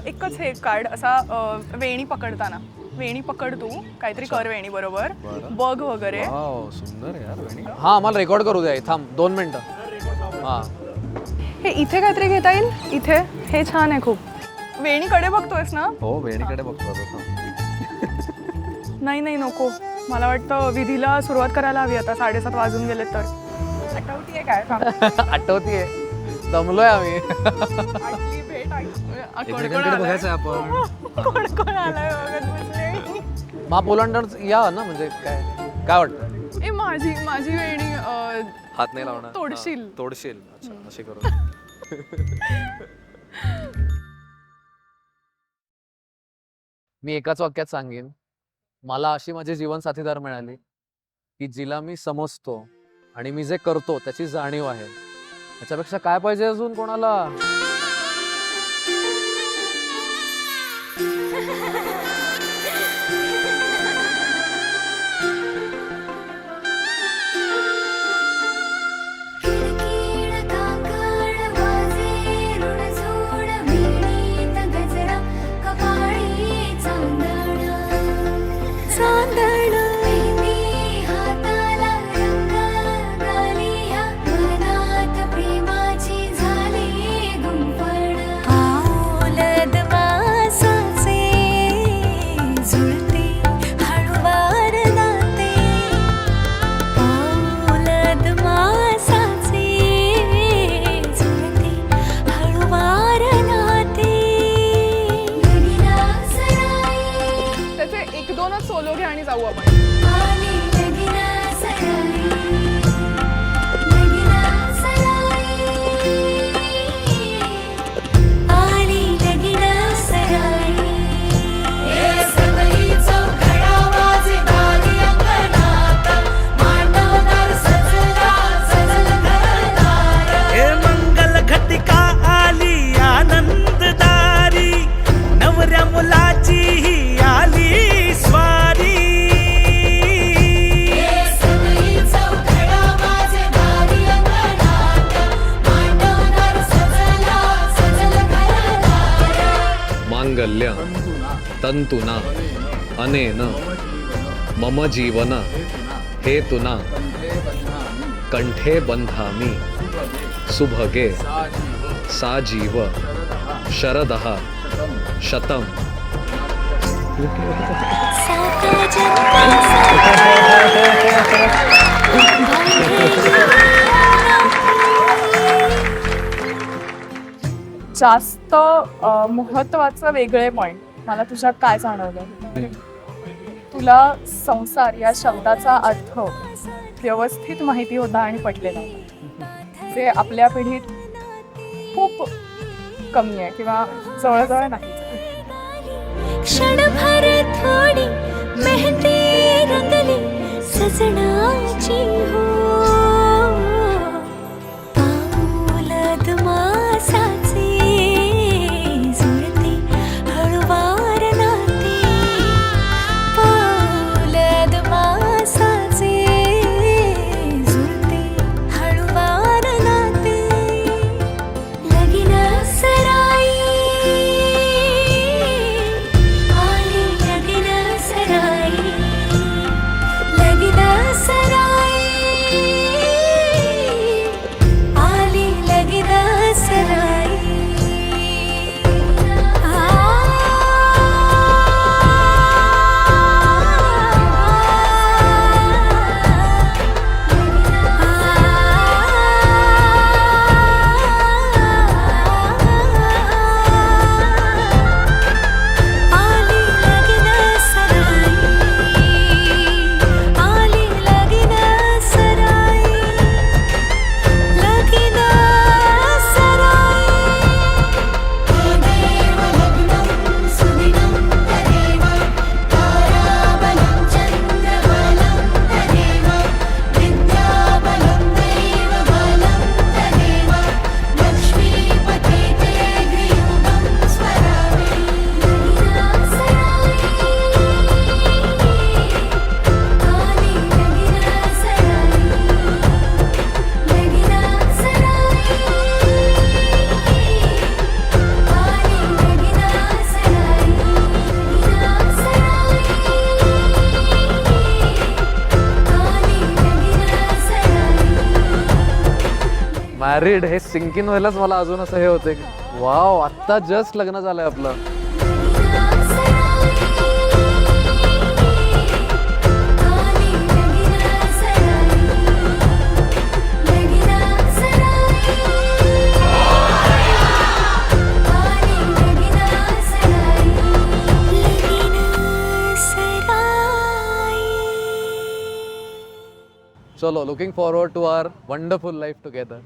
एकच हे काढ असा वेणी पकडताना वेणी पकड तू काहीतरी कर वेणी बरोबर बघ वगैरे सुंदर यार वेणी हा आम्हाला रेकॉर्ड करू द्या थांब 2 मिनिटं हा हे इथे काहीतरी घेता येईल इथे हे छान आहे खूप वेणीकडे बघतोयस ना हो वेणीकडे बघतो नाही नाही नको मला वाटतं विधीला सुरुवात करायला हवी आता 7:30 वाजून गेले तर आठवतीये काय आठवतीये दमलोय आम्ही आठली भेट बघायचं आपण कोण कोण आलाय बघत बसले मा पोलांडर या ना म्हणजे काय काय वाटतं ए माझी वेणी हात नाही लावणार तोडशील अच्छा असे करू मी एकाच वाक्यात सांगेन मला अशी माझी जीवन साथीदार मिळाली की जिला मी समजतो आणि मी जे करतो त्याची जाणीव आहे त्याच्यापेक्षा काय पाहिजे अजून कोणाला सोलो घ्या आणि जाऊ आपण मंगल घटिका आली आनंददारी नवऱ्या मुलाची ही आली स्वारी मांगल्य तंतुना अनेन मम जीवन हेतुना कंठे बंधामि सुभगे साजीव शरदः शतम जास्त महत्वाचं वेगळे पॉइंट मला तुझ्यात काय जाणवलं तुला संसार या शब्दाचा अर्थ व्यवस्थित माहिती होता आणि पटलेला होता जे आपल्या पिढीत खूप कमी आहे किंवा जवळजवळ नाही क्षणभर थोडी मेहंदी रंगली सजनाची हो पाऊलद मासाचे जुळते हळुवार नाते पाऊलद मासाचे जुळते हळुवार नाते लगीन सराई लगीन सराई मॅरिड हे सिंकिन व्हायलाच मला अजून असं हे होते की वाव, आत्ता जस्ट लग्न झालंय आपलं. चलो, looking forward to our wonderful life together.